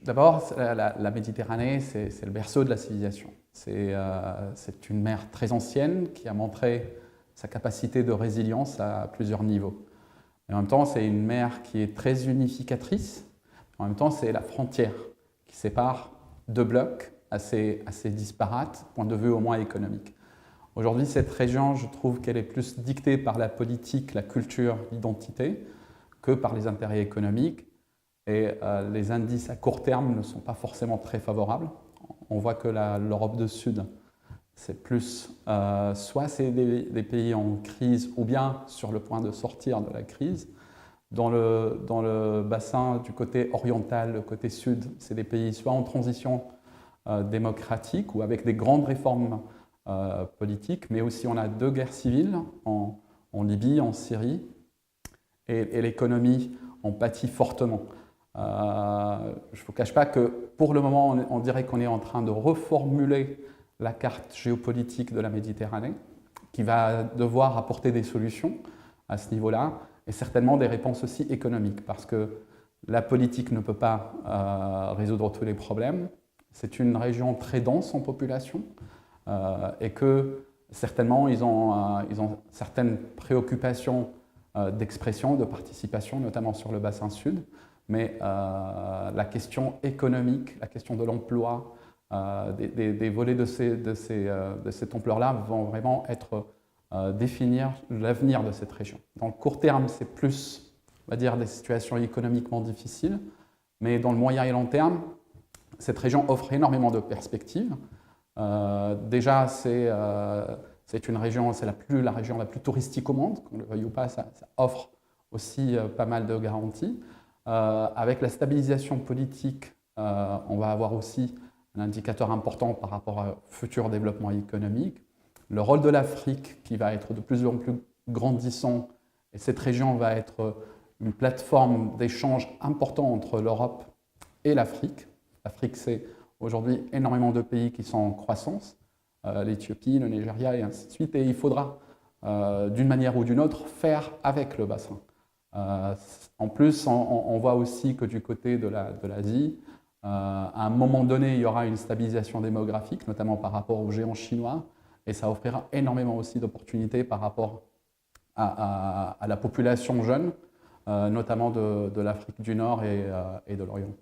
D'abord, la Méditerranée, c'est le berceau de la civilisation. C'est une mer très ancienne qui a montré sa capacité de résilience à plusieurs niveaux. Et en même temps, c'est une mer qui est très unificatrice. En même temps, c'est la frontière qui sépare deux blocs assez disparates, point de vue au moins économique. Aujourd'hui, cette région, je trouve qu'elle est plus dictée par la politique, la culture, l'identité, que par les intérêts économiques. Et les indices à court terme ne sont pas forcément très favorables. On voit que l'Europe du Sud, c'est plus, soit c'est des pays en crise ou bien sur le point de sortir de la crise. Dans le bassin du côté oriental, le côté sud, c'est des pays soit en transition démocratique ou avec des grandes réformes politiques, mais aussi on a deux guerres civiles en Libye, en Syrie, et l'économie en pâtit fortement. Je ne vous cache pas que pour le moment, on dirait qu'on est en train de reformuler la carte géopolitique de la Méditerranée, qui va devoir apporter des solutions à ce niveau-là, et certainement des réponses aussi économiques, parce que la politique ne peut pas résoudre tous les problèmes. C'est une région très dense en population, et que certainement ils ont certaines préoccupations d'expression, de participation, notamment sur le bassin sud, mais la question économique, la question de l'emploi, des volets de cette ampleur-là vont vraiment définir l'avenir de cette région. Dans le court terme, c'est plus, on va dire, des situations économiquement difficiles, mais dans le moyen et long terme, cette région offre énormément de perspectives. Déjà, c'est une région, c'est la région la plus touristique au monde, qu'on le veuille ou pas, ça offre aussi pas mal de garanties. Avec la stabilisation politique, on va avoir aussi un indicateur important par rapport au futur développement économique. Le rôle de l'Afrique qui va être de plus en plus grandissant, et cette région va être une plateforme d'échange important entre l'Europe et l'Afrique. L'Afrique, c'est aujourd'hui énormément de pays qui sont en croissance, l'Éthiopie, le Nigeria et ainsi de suite, et il faudra, d'une manière ou d'une autre, faire avec le bassin. En plus, on voit aussi que du côté de l'Asie, à un moment donné, il y aura une stabilisation démographique, notamment par rapport aux géants chinois, et ça offrira énormément aussi d'opportunités par rapport à la population jeune, notamment de l'Afrique du Nord et de l'Orient.